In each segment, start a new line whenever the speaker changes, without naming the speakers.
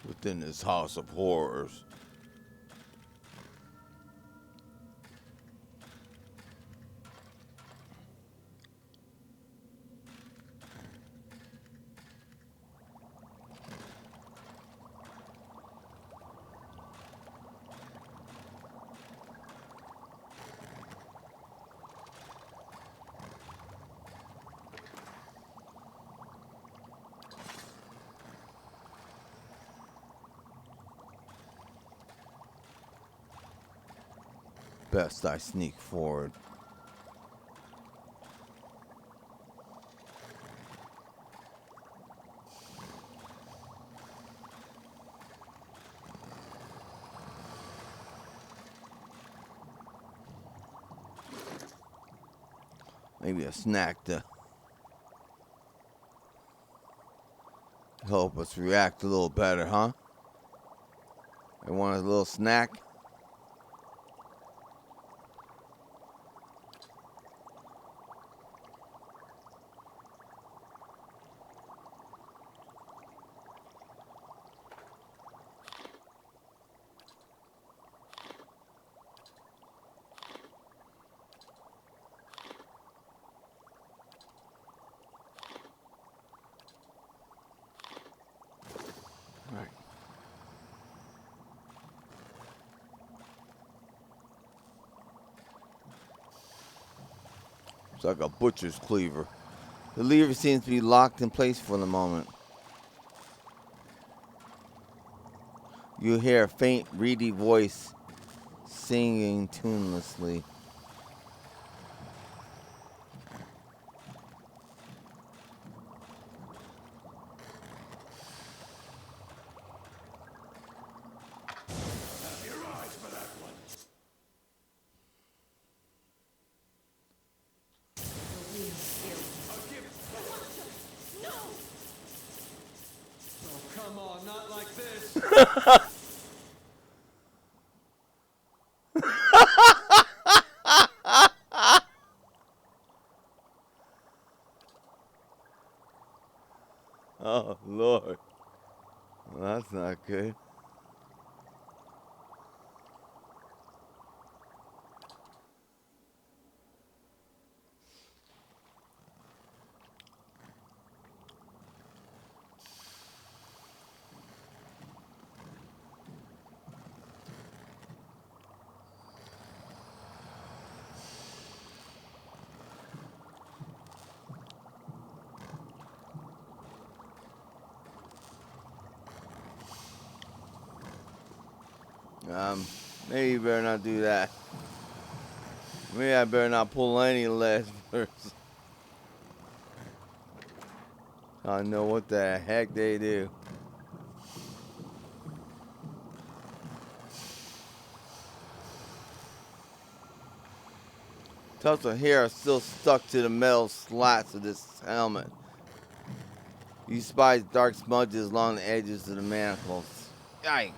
within this house of horrors. Best I sneak forward. Maybe a snack to help us react a little better, huh? I want a little snack. It's like a butcher's cleaver. The lever seems to be locked in place for the moment. You hear a faint, reedy voice singing tunelessly. Oh, Lord. Well, that's not good. Maybe you better not do that. Maybe I better not pull any levers. I know what the heck they do. Tufts of hair are still stuck to the metal slats of this helmet. You spy dark smudges along the edges of the manacles. Yikes.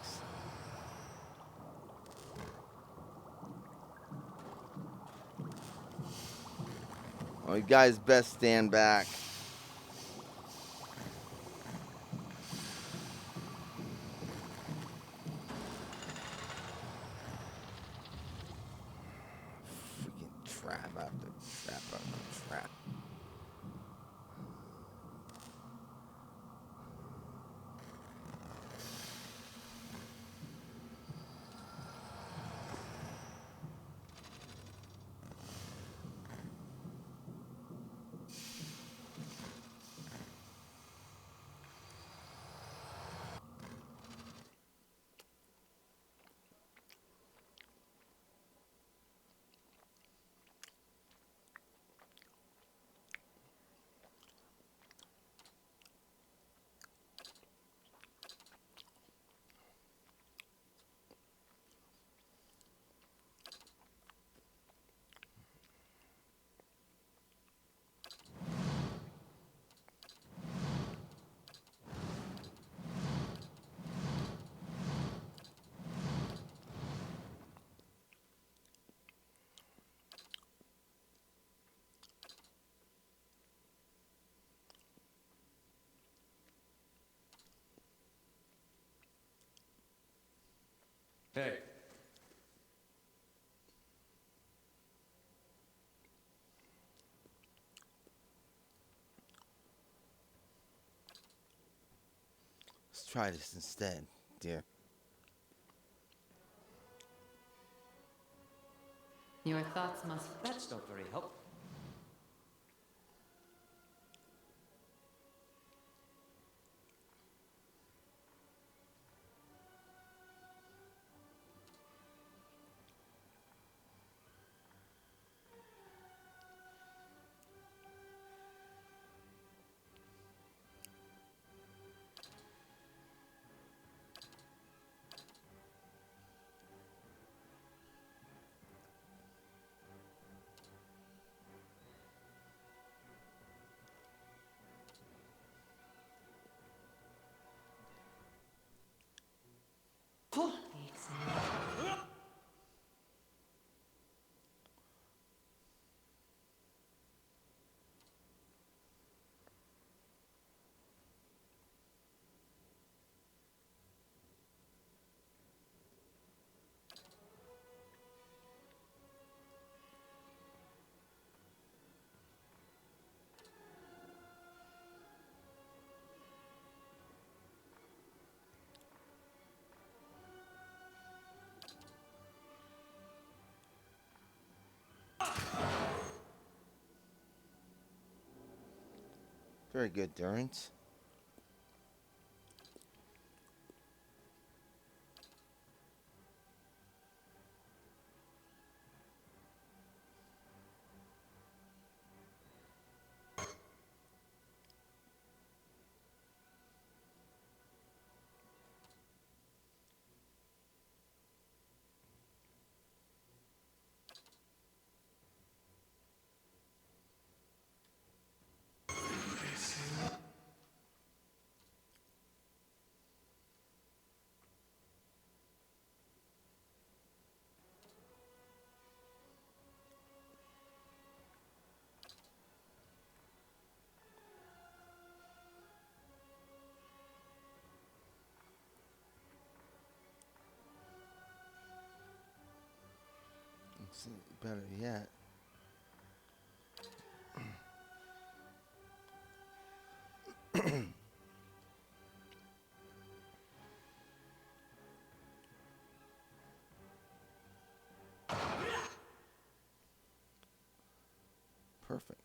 Well, you guys best stand back. Freaking trap after trap after trap.
Hey.
Let's try this instead, dear.
Your thoughts must...
That's not very helpful.
Very good, Durrance. Better yet. Perfect.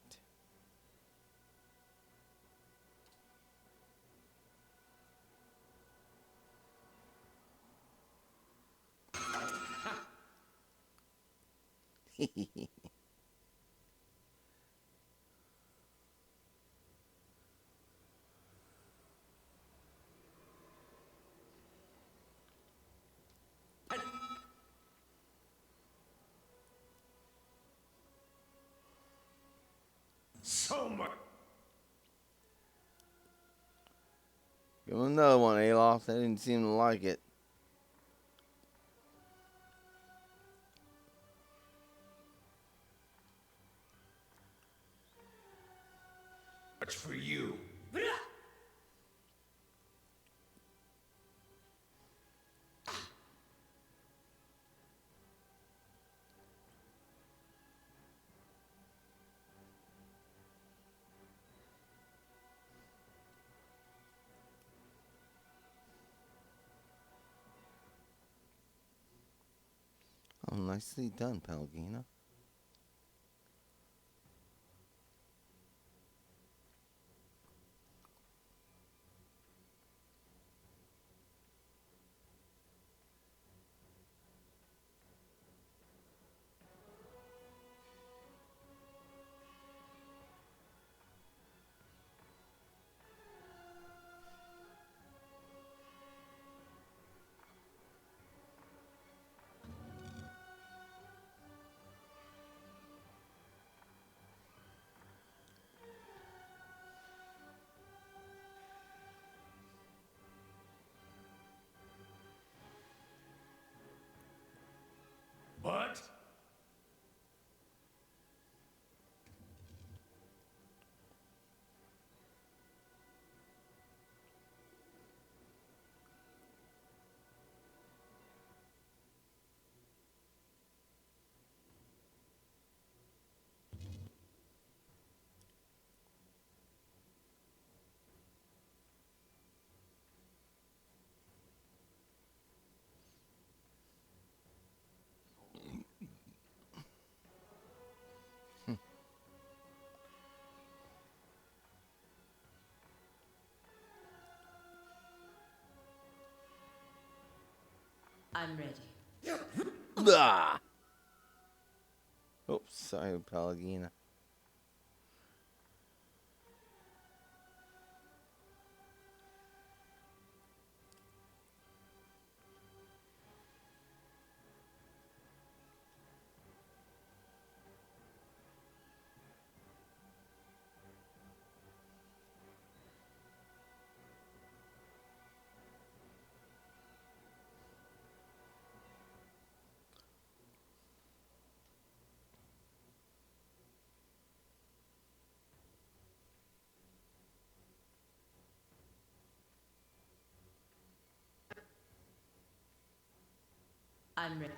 So much.
Give him another one, Alof. They didn't seem to like it.
Much for you.
Oh, nicely done, Palgina.
I'm ready.
Ah! Oops, sorry, Palagina.
I'm ready.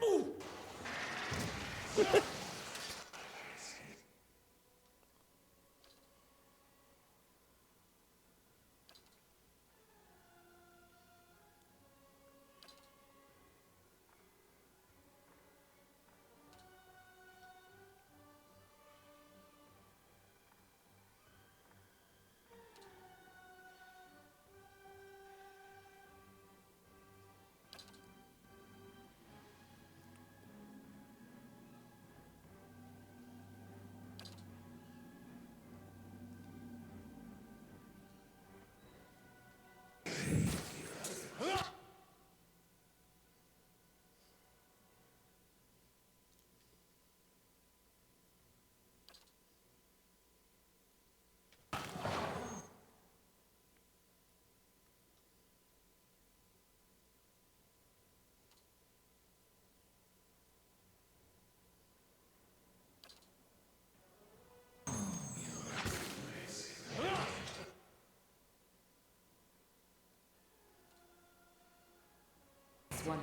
This one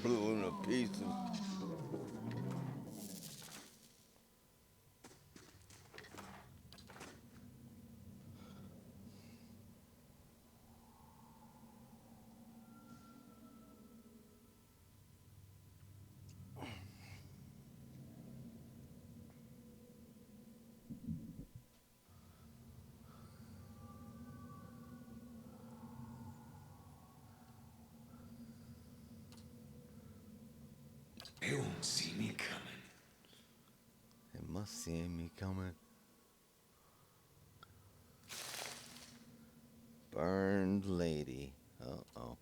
Blew him to pieces.
They won't see me coming.
They must see me coming. Burned lady. Uh-oh.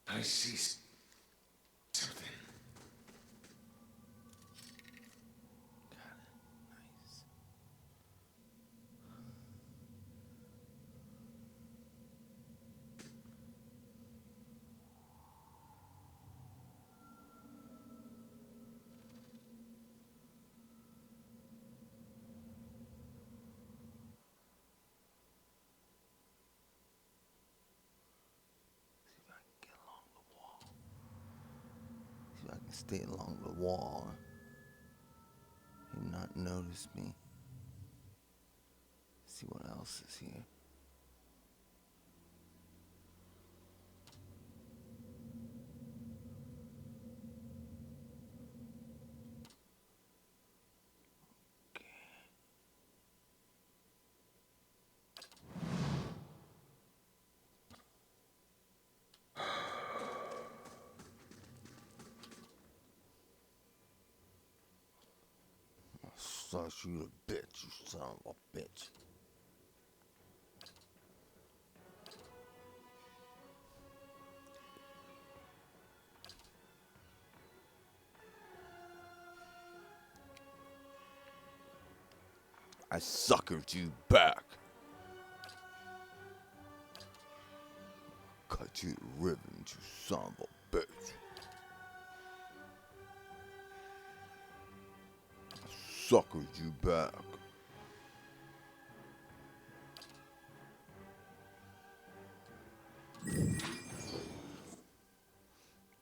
I see something.
Nice. See if I can get along the wall. See if I can stay along the wall. And not notice me. See what else is here. Such you a bitch, you son of a bitch. I suckered you back. Cut you to ribbons, you son of a bitch. I suckered you back.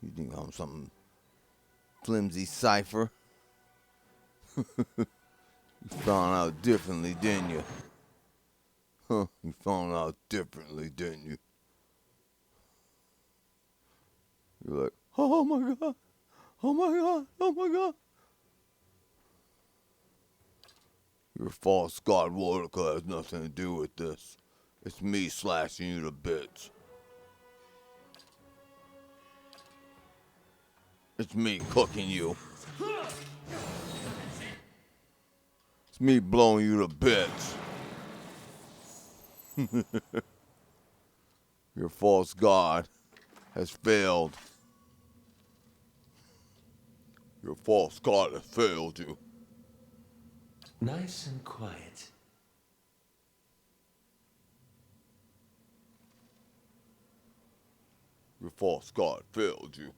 You think I'm some flimsy cipher? You found out differently, didn't you? Huh, you found out differently, didn't you? You're like, oh my god, oh my god, oh my god. Your false god Wodaka has nothing to do with this. It's me slashing you to bits. It's me cooking you. It's me blowing you to bits. Your false god has failed. Your false god has failed you.
Nice and quiet.
Your false god failed you.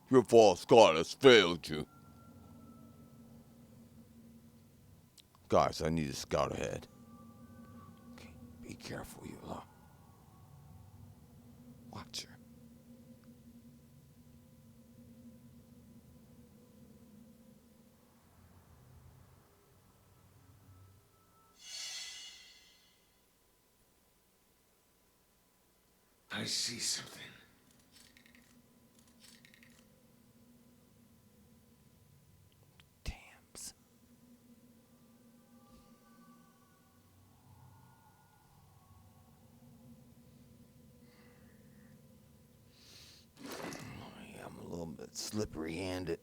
Your false god has failed you. Guys, I need to scout ahead. Okay, be careful, Evilar. Watch her.
I see something.
Damns. Yeah, I'm a little bit slippery-handed.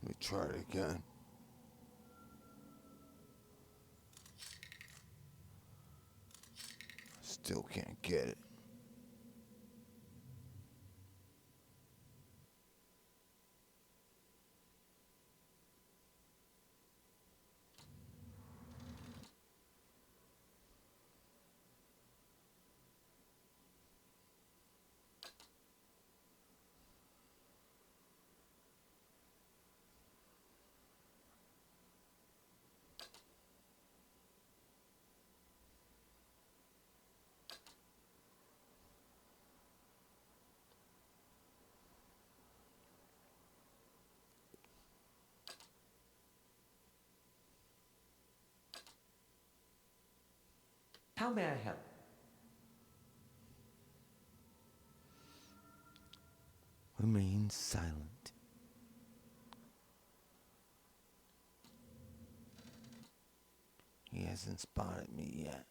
Let me try it again. Still can't get it.
How may I help?
Remain silent. He hasn't spotted me yet.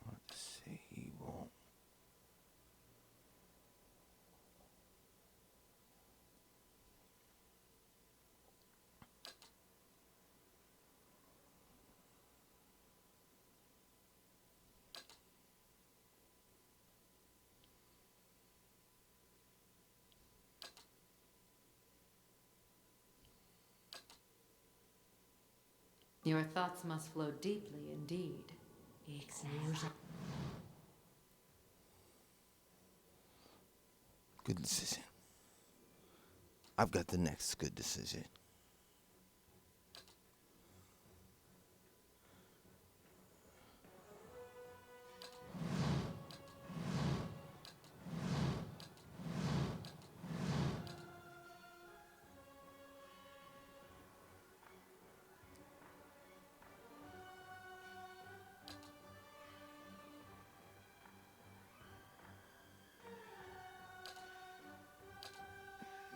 Let's see, he won't.
Your thoughts must flow deeply indeed.
Good decision. I've got the next good decision.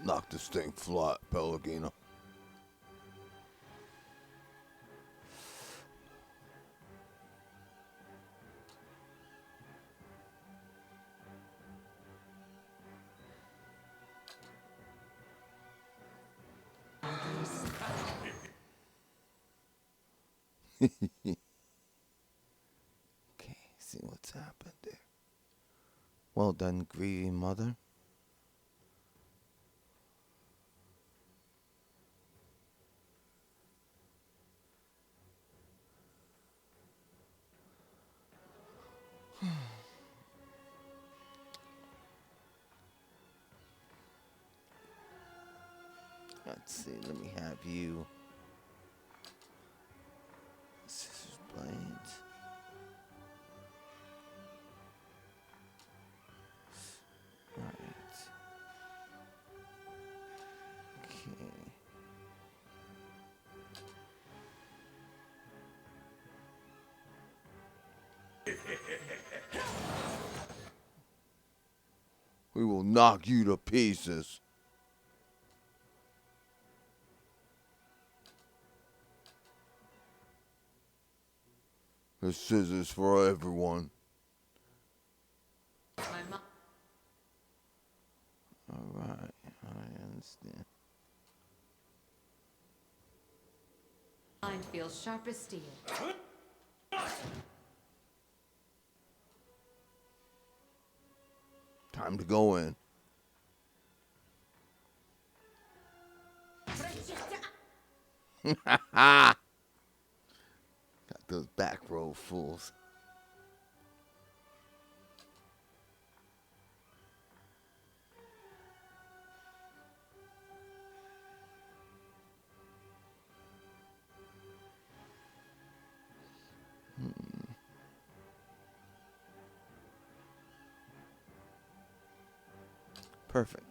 Knock this thing flat, Pelagino. Okay, see what's happened there. Well done, greedy mother. Let's see, let me have you. Scissors, blades. Right. Okay. We will knock you to pieces. There's scissors for everyone.
My
Alright, I understand.
mind feels sharp as steel.
Time to go in. Got those back row fools. Perfect.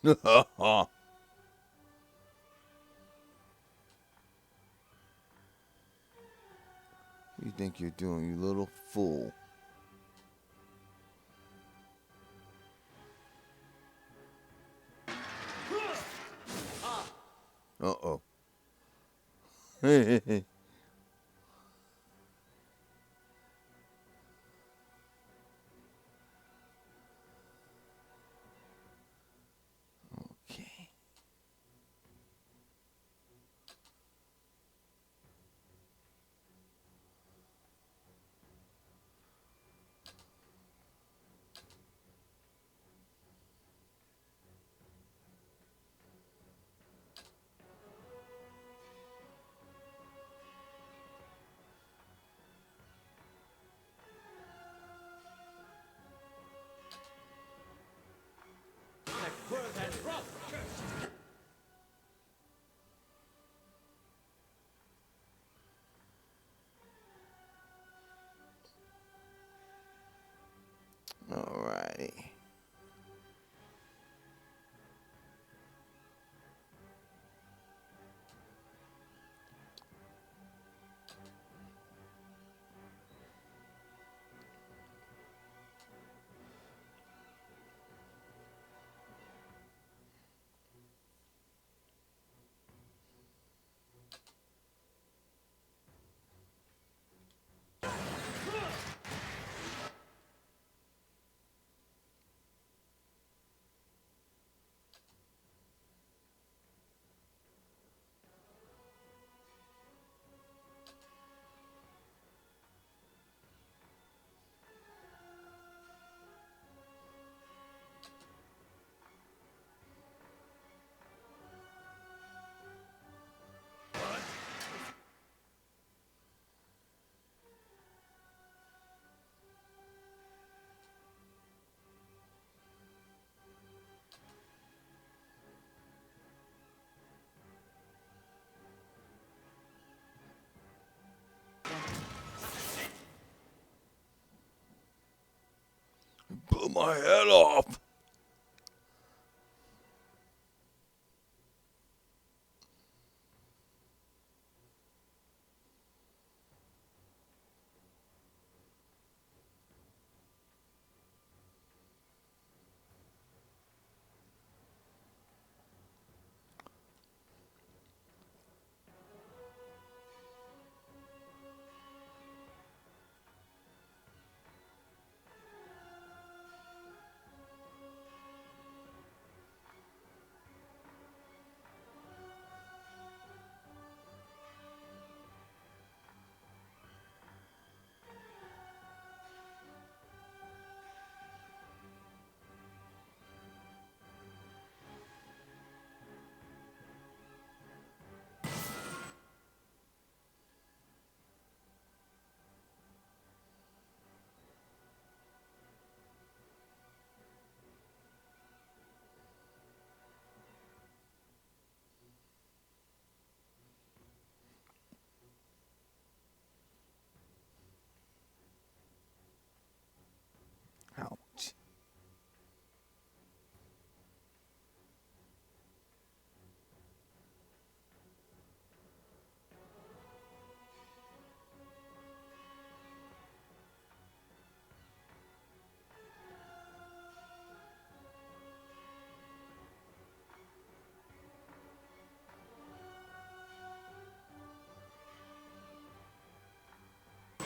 You think you're doing, you little fool? Uh-oh. Okay. Alrighty. Blew my head off.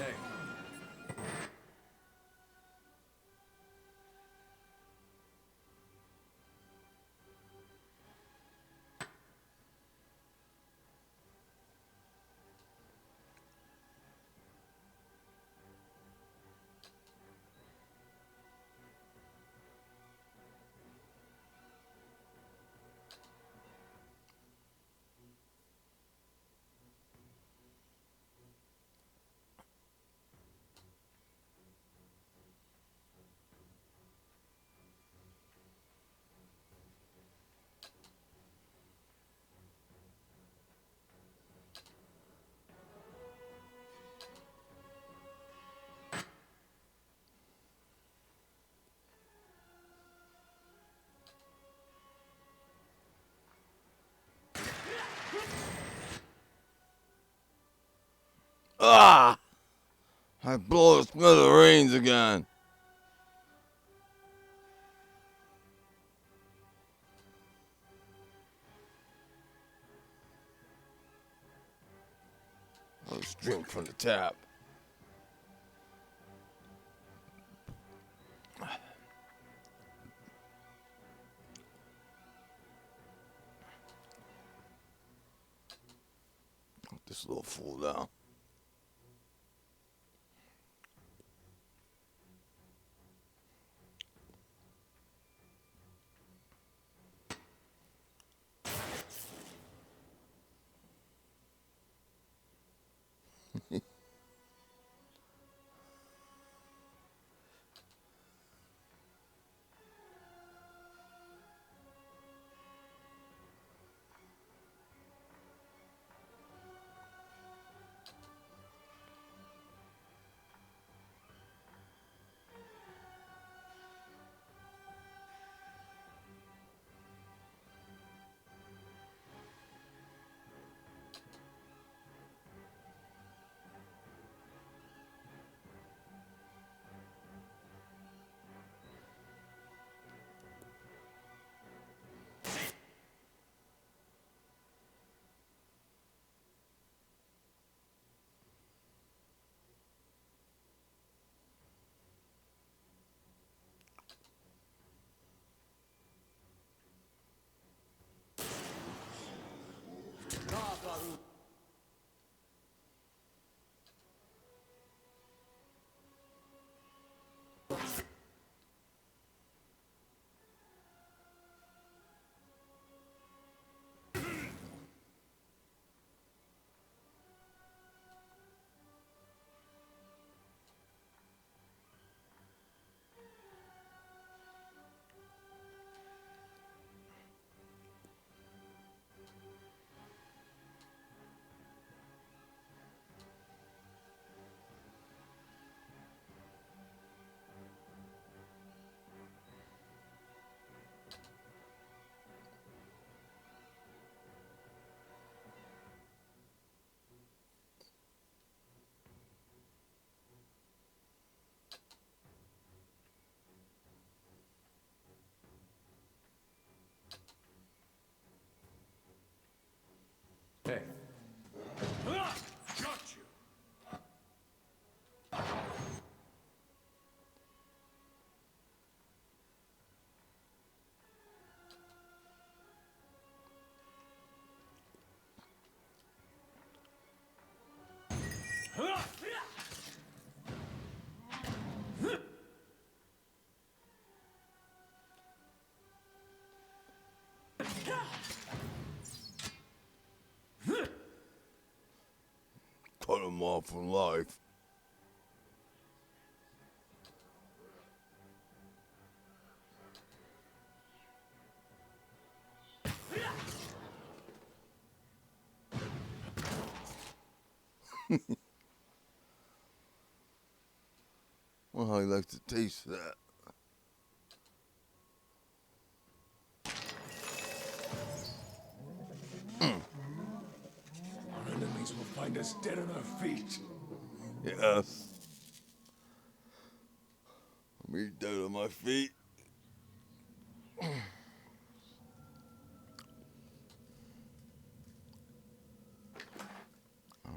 Hey.
Ah! I blow a smithereens again. Let's drink from the tap. Put this little fool down.
Hey. Got you.
Cut him off for life. Well, how he likes to taste that.
Our enemies will find us dead on our feet.
Yes. Me dead on my feet. All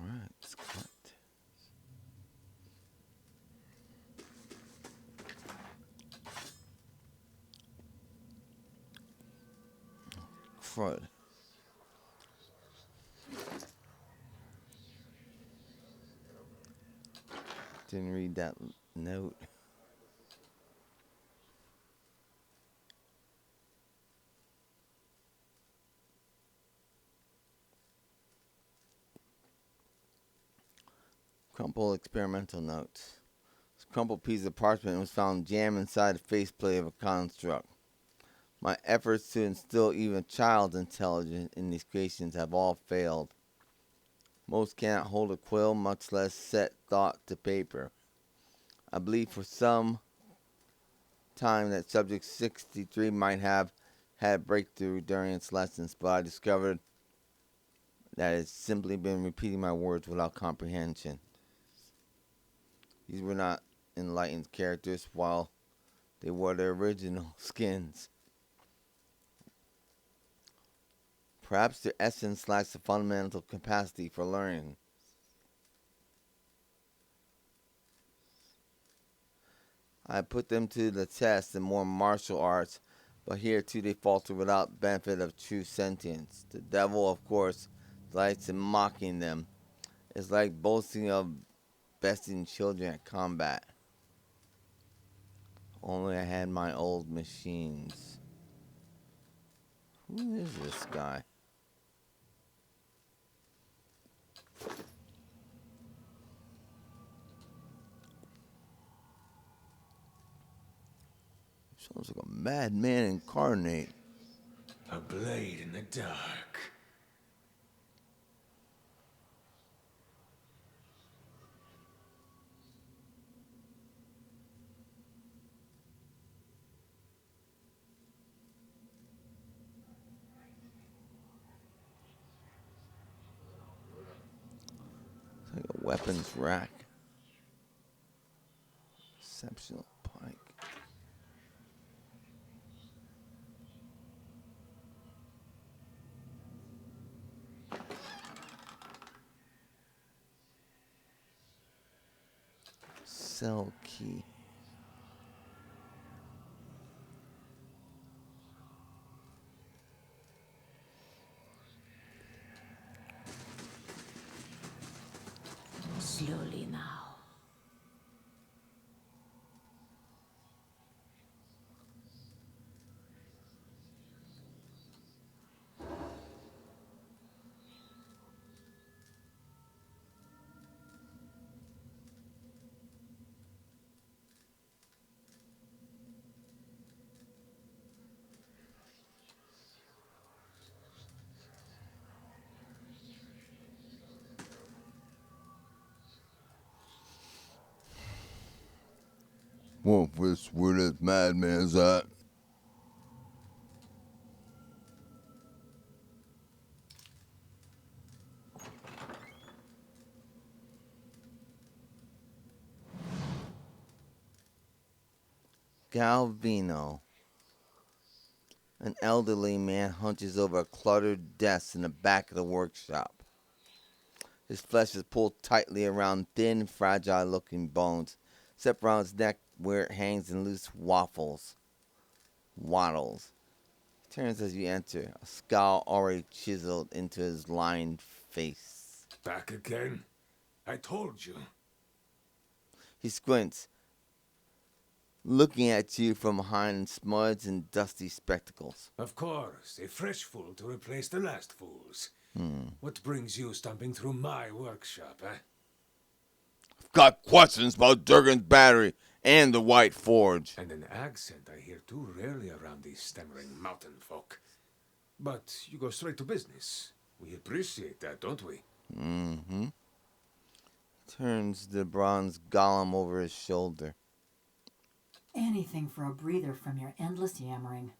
right, let's cut. crud. Didn't read that note. Crumpled experimental notes. This crumpled piece of parchment was found jammed inside the faceplate of a construct. My efforts to instill even child's intelligence in these creations have all failed. Most cannot hold a quill, much less set thought to paper. I believe for some time that Subject 63 might have had a breakthrough during its lessons, but I discovered that it's simply been repeating my words without comprehension. These were not enlightened characters, while they wore their original skins. Perhaps their essence lacks the fundamental capacity for learning. I put them to the test in more martial arts, but here too they falter without benefit of true sentience. The devil, of course, delights in mocking them. It's like boasting of besting children at combat. Only I had my old machines. Who is this guy? Sounds like a madman incarnate.
A blade in the dark.
It's like a weapons rack. Exceptional pike. Cell key.
Slowly now.
Whoa, where this madman's at? Galvino. An elderly man hunches over a cluttered desk in the back of the workshop. His flesh is pulled tightly around thin, fragile-looking bones, except around his neck where it hangs in loose waddles. He turns as you enter, a scowl already chiseled into his lined face.
Back again? I told you.
He squints, looking at you from behind smuds and dusty spectacles.
Of course, a fresh fool to replace the last fools. What brings you stomping through my workshop, eh?
I've got questions about Durgan's battery and the White Forge.
And an accent I hear too rarely around these stammering mountain folk. But you go straight to business. We appreciate that, don't we?
Mm-hmm. Turns the bronze golem over his shoulder.
Anything for a breather from your endless yammering.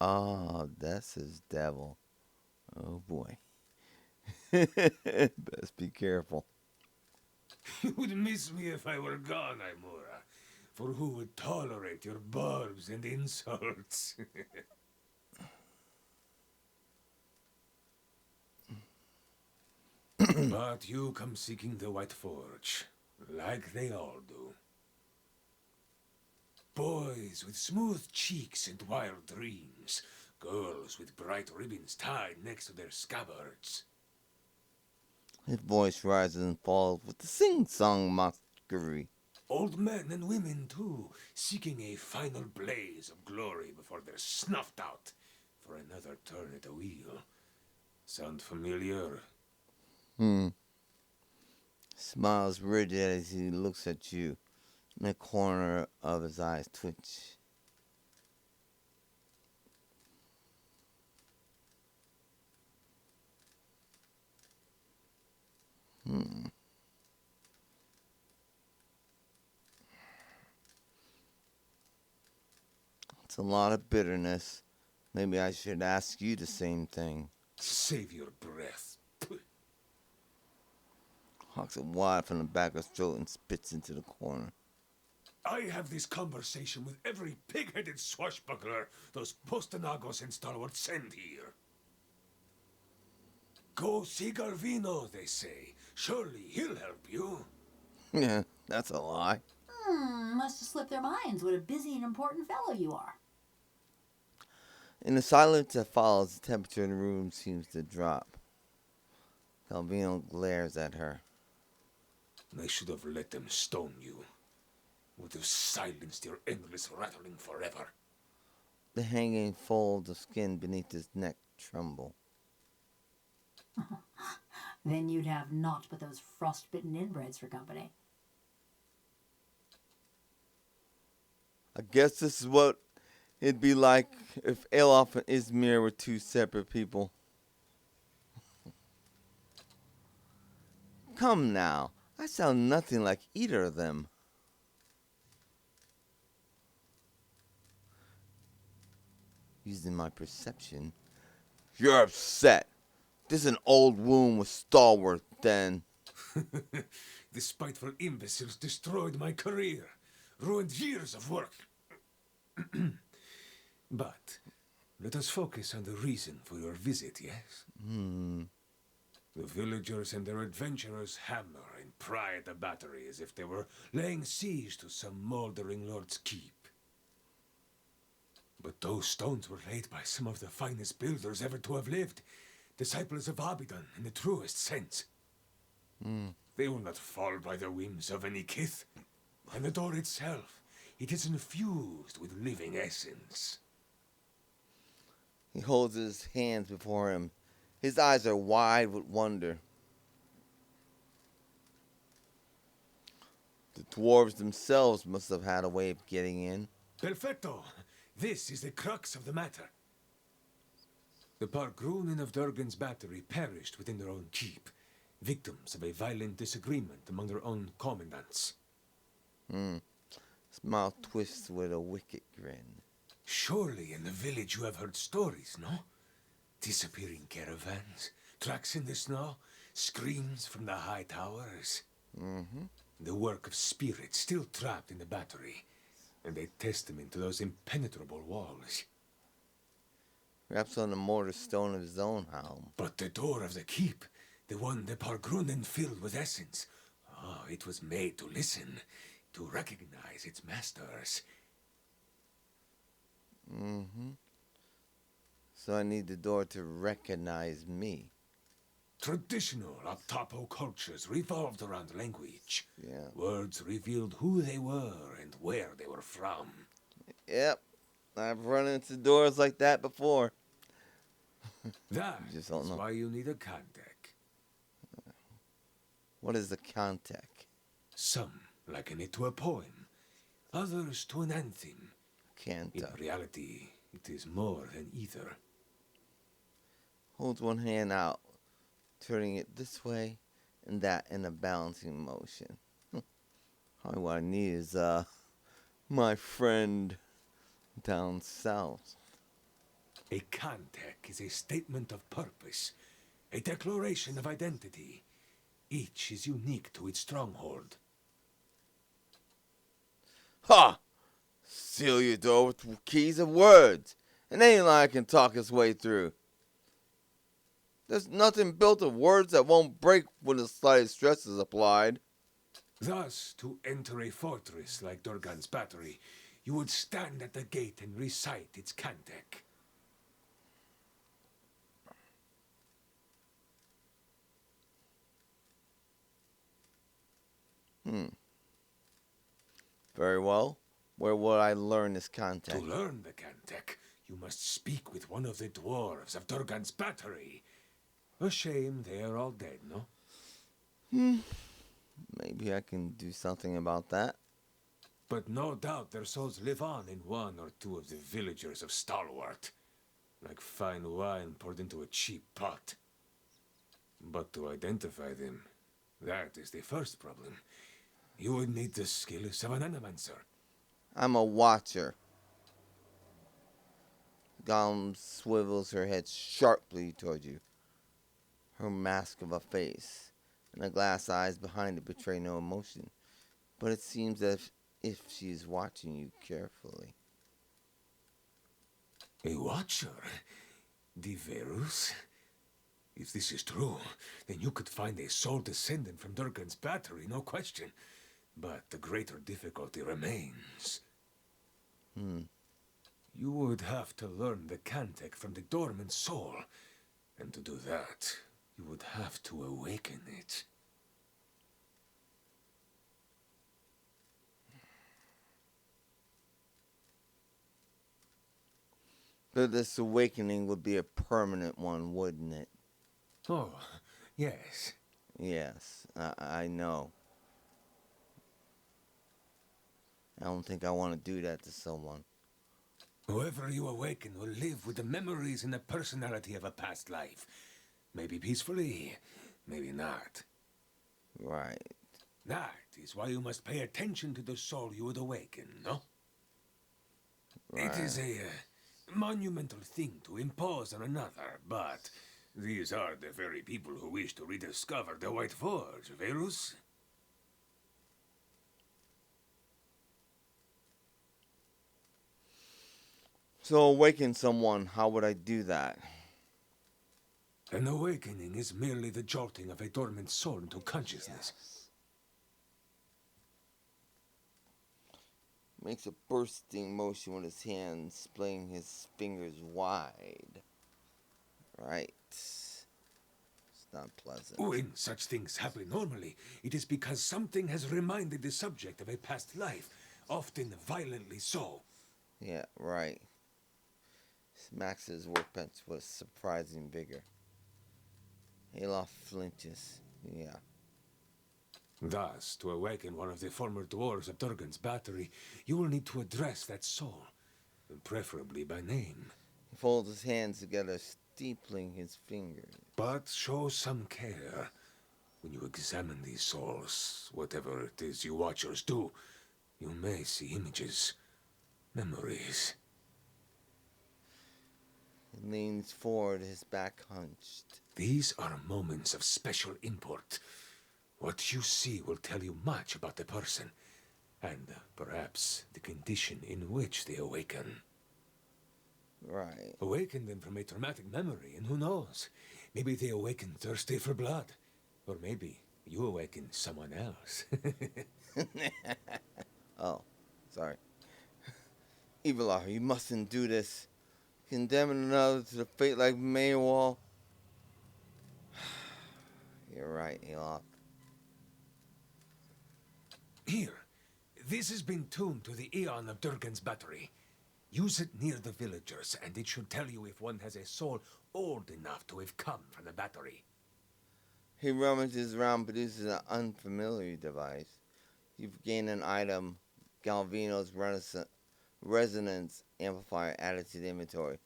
Oh, that's his devil. Oh boy. Best be careful.
You would miss me if I were gone, Imura. For who would tolerate your barbs and insults? But you come seeking the White Forge, like they all do. Boys with smooth cheeks and wild dreams. Girls with bright ribbons tied next to their scabbards.
His voice rises and falls with the sing-song mockery.
Old men and women, too, seeking a final blaze of glory before they're snuffed out for another turn at the wheel. Sound familiar?
Smiles rigid as he looks at you. In the corner of his eyes twitch. It's a lot of bitterness. Maybe I should ask you the same thing.
Save your breath.
Hawks it wide from the back of his throat and spits into the corner.
I have this conversation with every pig-headed swashbuckler those Postanagos and stalwarts send here. Go see Galvino, they say. Surely he'll help you.
Yeah, that's a lie.
Must have slipped their minds what a busy and important fellow you are.
In the silence that follows, the temperature in the room seems to drop. Galvino glares at her.
I should have let them stone you. Would have silenced your endless rattling forever.
The hanging folds of skin beneath his neck tremble.
Then you'd have naught but those frostbitten inbreds for company.
I guess this is what it'd be like if Elof and Izmir were two separate people. Come now, I sound nothing like either of them. Using my perception. You're upset. This is an old wound with stalwart then.
The spiteful imbeciles destroyed my career, ruined years of work. But let us focus on the reason for your visit, yes? The villagers and their adventurers hammer and pry at the battery as if they were laying siege to some moldering lord's keep. But those stones were laid by some of the finest builders ever to have lived, disciples of Abidan in the truest sense. They will not fall by the whims of any kith. And the door itself, it is infused with living essence.
He holds his hands before him. His eyes are wide with wonder. The dwarves themselves must have had a way of getting in.
Perfecto! This is the crux of the matter. The Pargrunin of Durgan's battery perished within their own keep, victims of a violent disagreement among their own commandants.
His mouth twists with a wicked grin.
Surely in the village you have heard stories, no? Disappearing caravans, tracks in the snow, screams from the high towers. The work of spirits still trapped in the battery, and a testament to those impenetrable walls.
Raps on the mortar stone of his own helm.
But the door of the keep, the one the Pargrunin filled with essence, it was made to listen, to recognize its masters.
So I need the door to recognize me.
Traditional Octopo cultures revolved around language.
Yeah.
Words revealed who they were and where they were from.
Yep. I've run into doors like that before.
That
just don't
is
know.
why you need a contact.
What is the contact?
Some liken it to a poem, others to an anthem. In
Canta.
reality, it is more than either.
Holds one hand out, turning it this way and that in a balancing motion. All I need is, my friend down south.
A contact is a statement of purpose, a declaration of identity. Each is unique to its stronghold.
Ha! Seal your door with keys of words, and any lion can talk his way through. There's nothing built of words that won't break when the slightest stress is applied.
Thus, to enter a fortress like Durgan's battery, you would stand at the gate and recite its cantic.
Very well. Where would I learn this
To
contact?
learn the cantic, you must speak with one of the dwarves of Durgan's battery. A shame they are all dead, no?
Maybe I can do something about that.
But no doubt their souls live on in one or two of the villagers of Stalwart, like fine wine poured into a cheap pot. But to identify them, that is the first problem. You would need the skills of an animancer.
I'm a watcher. Gollum swivels her head sharply toward you. Her mask of a face and the glass eyes behind it betray no emotion, but it seems as if she is watching you carefully.
A watcher? Diverus? If this is true, then you could find a sole descendant from Durgan's battery, no question. But the greater difficulty remains. You would have to learn the cantic from the dormant soul. And to do that, you would have to awaken it.
But this awakening would be a permanent one, wouldn't it?
Oh, yes.
Yes, I know. I don't think I want to do that to someone.
Whoever you awaken will live with the memories and the personality of a past life. Maybe peacefully, maybe not.
Right.
That is why you must pay attention to the soul you would awaken, no?
Right.
It is a monumental thing to impose on another, but these are the very people who wish to rediscover the White Forge, Verus.
So awaken someone, how would I do that?
An awakening is merely the jolting of a dormant soul into consciousness.
Yes. Makes a bursting motion with his hands, splaying his fingers wide. Right. It's not pleasant.
When such things happen normally, it is because something has reminded the subject of a past life, often violently so.
Yeah, right. Smacks his workbench with surprising vigor. Alof flinches. Yeah.
Thus, to awaken one of the former dwarves of Durgan's battery, you will need to address that soul, preferably by name.
He folds his hands together, steepling his fingers.
But show some care. When you examine these souls, whatever it is you watchers do, you may see images, memories.
He leans forward, his back hunched.
These are moments of special import. What you see will tell you much about the person, and perhaps the condition in which they awaken.
Right.
Awaken them from a traumatic memory, and who knows? Maybe they awaken thirsty for blood. Or maybe you awaken someone else.
Oh, sorry. Evilar, you mustn't do this. Condemning another to the fate like Maywall. You're right, Alof.
Here, this has been tuned to the Aeon of Durgan's battery. Use it near the villagers, and it should tell you if one has a soul old enough to have come from the battery.
He rummages around, produces an unfamiliar device. You've gained an item, Galvino's resonance amplifier, added to the inventory.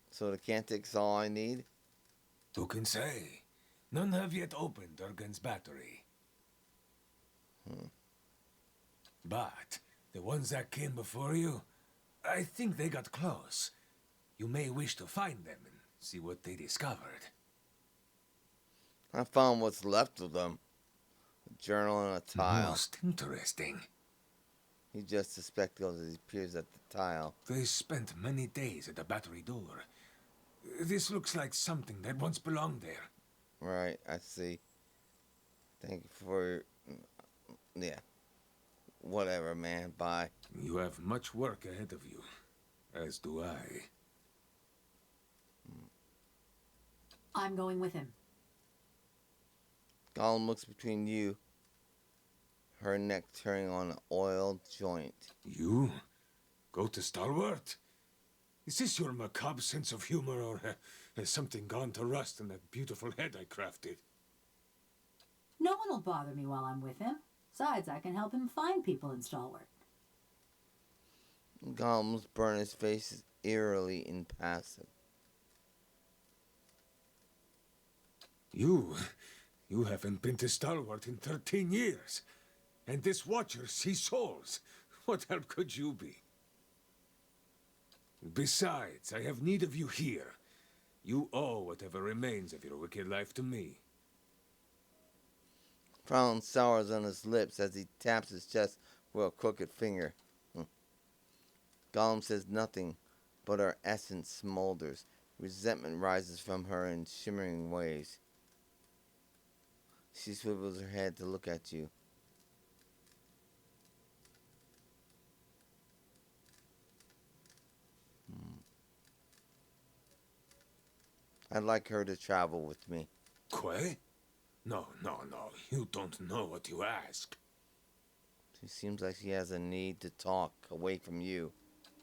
So the cantic's all I need?
Who can say? None have yet opened Durgan's battery. But the ones that came before you, I think they got close. You may wish to find them and see what they discovered.
I found what's left of them. A journal and a tile.
Most interesting.
He just suspects as he peers at the tile.
They spent many days at the battery door. This looks like something that once belonged there.
Right, I see. Thank you for... Yeah. Whatever, man. Bye.
You have much work ahead of you, as do I.
I'm going with him.
Gollum looks between you, her neck turning on an oiled joint.
You? Go to Stalwart? Is this your macabre sense of humor, or has something gone to rust in that beautiful head I crafted?
No one will bother me while I'm with him. Besides, I can help him find people in Stalwart.
Gollum's burn his face is eerily impassive.
You haven't been to Stalwart in 13 years. And this Watcher sees souls. What help could you be? Besides, I have need of you here. You owe whatever remains of your wicked life to me.
Frown sours on his lips as he taps his chest with a crooked finger. Gollum says nothing, but her essence smolders. Resentment rises from her in shimmering waves. She swivels her head to look at you. I'd like her to travel with me.
Quay? No. You don't know what you ask.
She seems like she has a need to talk away from you.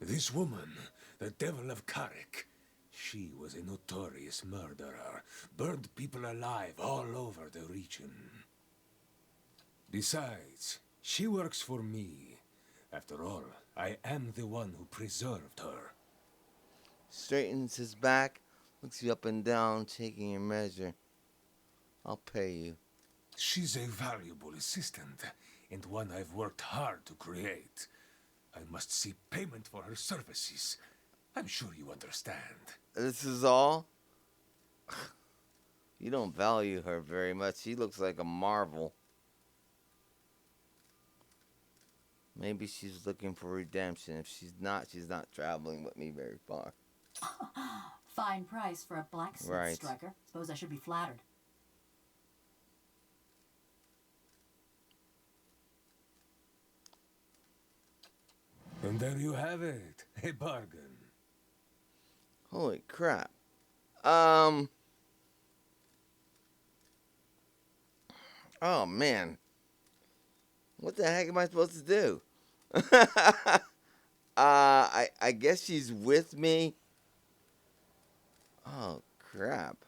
This woman, the Devil of Caroc, she was a notorious murderer, burned people alive all over the region. Besides, she works for me. After all, I am the one who preserved her.
Straightens his back, looks you up and down, taking your measure. I'll pay you.
She's a valuable assistant, and one I've worked hard to create. I must see payment for her services. I'm sure you understand.
This is all? You don't value her very much. She looks like a marvel. Maybe she's looking for redemption. If she's not traveling with me very far.
Fine price for a blacksmith
Right.
striker. Suppose I should be flattered.
And there you have it, a bargain.
Holy crap. Oh, man. What the heck am I supposed to do? I guess she's with me. Oh, crap.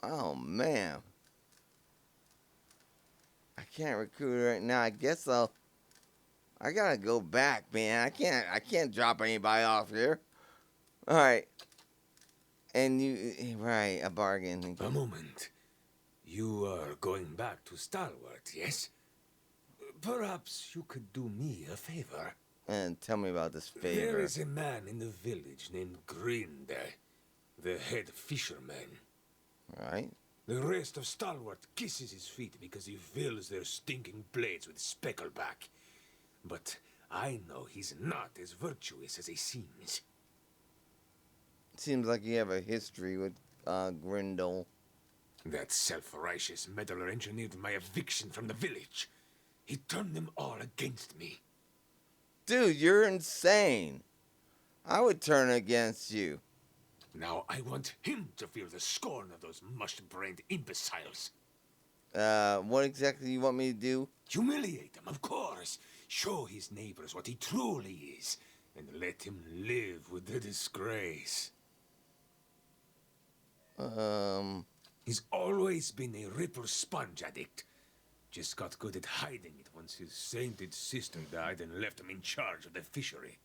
Oh, man. I can't recruit her right now. I guess I gotta go back, man. I can't drop anybody off here. All right. And right, a bargain.
A moment. You are going back to Stalwart, yes? Perhaps you could do me a favor.
And tell me about this
There
favor.
is a man in the village named Grinde, the head fisherman.
Right?
The rest of Stalwart kisses his feet because he fills their stinking blades with speckleback. But I know he's not as virtuous as he seems.
Seems like you have a history with Grindel.
That self-righteous meddler engineered my eviction from the village. He turned them all against me.
Dude, you're insane. I would turn against you.
Now I want him to feel the scorn of those mush-brained imbeciles.
What exactly you want me to do?
Humiliate him, of course. Show his neighbors what he truly is. And let him live with the disgrace. He's always been a Ripple sponge addict. Just got good at hiding it once his sainted sister died and left him in charge of the fishery.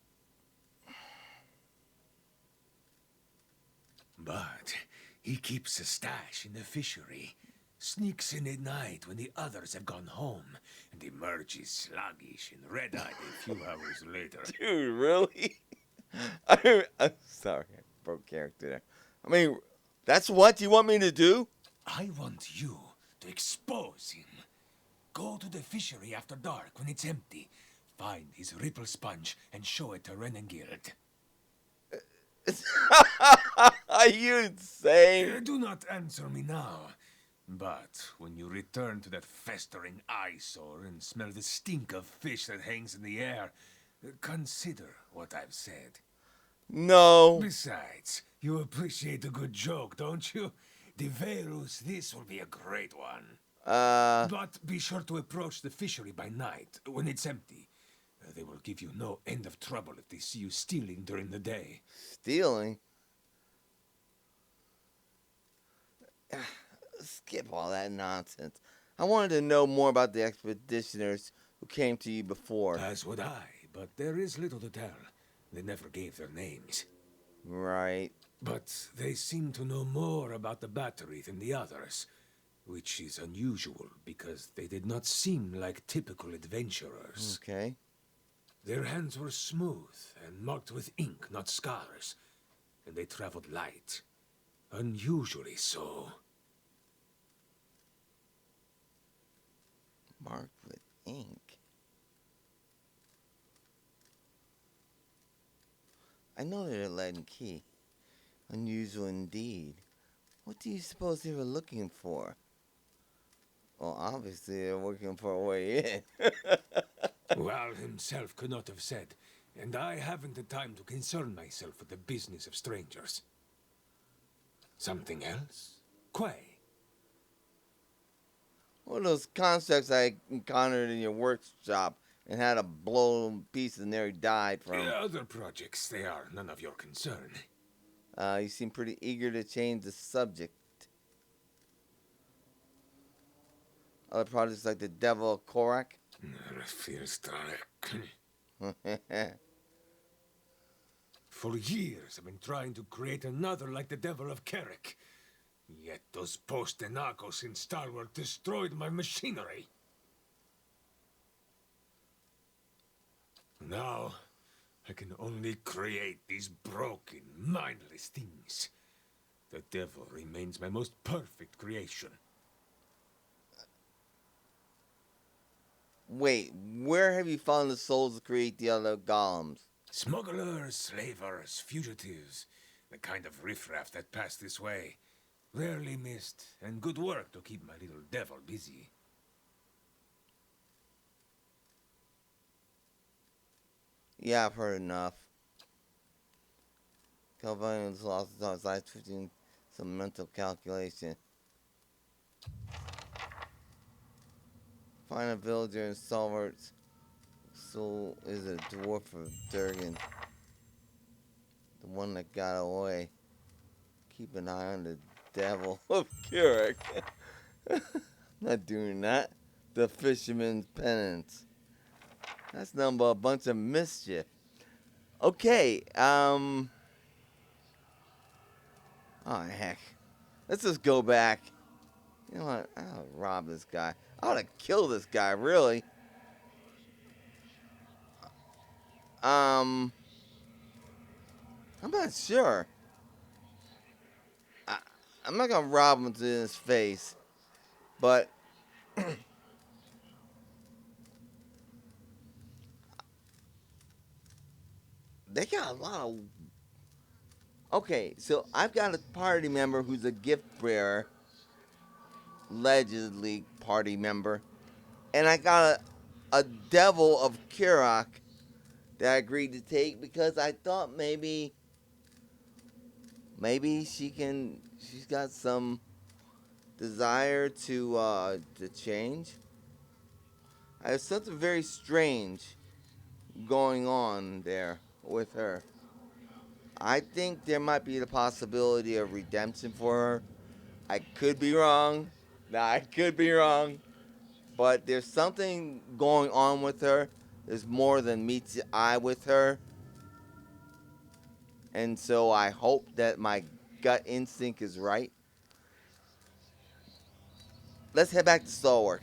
But he keeps a stash in the fishery, sneaks in at night when the others have gone home, and emerges sluggish and red-eyed a few hours later.
Dude, really? I'm sorry, I broke character there. I mean, that's what you want me to do?
I want you to expose him. go to the fishery after dark when it's empty. Find his ripple sponge and show it to Renengild.
Are you insane?
Do not answer me now. But when you return to that festering eyesore and smell the stink of fish that hangs in the air, consider what I've said.
No.
Besides, you appreciate a good joke, don't you? Deverus, this will be a great one. But be sure to approach the fishery by night, when it's empty. They will give you no end of trouble if they see you stealing during the day.
Stealing? Skip all that nonsense. I wanted to know more about the expeditioners who came to you before.
As would I, but there is little to tell. They never gave their names.
Right.
But they seem to know more about the battery than the others, which is unusual because they did not seem like typical adventurers.
Okay.
Their hands were smooth and marked with ink, not scars, and they traveled light. Unusually so.
Marked with ink. I know they're lead and key. Unusual indeed. What do you suppose they were looking for? Well, obviously they're looking for a way in.
Well, himself could not have said, and I haven't the time to concern myself with the business of strangers. Something else? Quay.
One of those constructs I encountered in your workshop and had a blown piece and nearly died from.
Other projects, they are none of your concern.
You seem pretty eager to change the subject. Other projects like the Devil of Caroc?
For years I've been trying to create another like the Devil of Caroc. Yet those post-Enagos in Stalwart destroyed my machinery. Now, I can only create these broken, mindless things. The devil remains my most perfect creation.
Wait, where have you found the souls to create the other golems?
Smugglers, slavers, fugitives, the kind of riffraff that pass this way. Rarely missed, and good work to keep my little devil busy.
Yeah, I've heard enough. Galvino was lost his eyes, twitching some mental calculation. Find a villager in Stalwart's soul is a dwarf of Durgan. The one that got away. Keep an eye on the Devil of Caroc. Not doing that. The Fisherman's Penance. That's nothing but a bunch of mischief. Okay, oh heck. Let's just go back. You know what? I'll rob this guy. I ought to kill this guy, really. I'm not sure. I'm not gonna rob him to his face, but they got a lot of. Okay, so I've got a party member who's a gift bearer, allegedly party member, and I got a Devil of Caroc that I agreed to take because I thought maybe she's got some desire to change. There's something very strange going on there with her. I think there might be the possibility of redemption for her. I could be wrong. I could be wrong. But there's something going on with her. There's more than meets the eye with her. And so I hope that my gut instinct is right. Let's head back to Stalwart.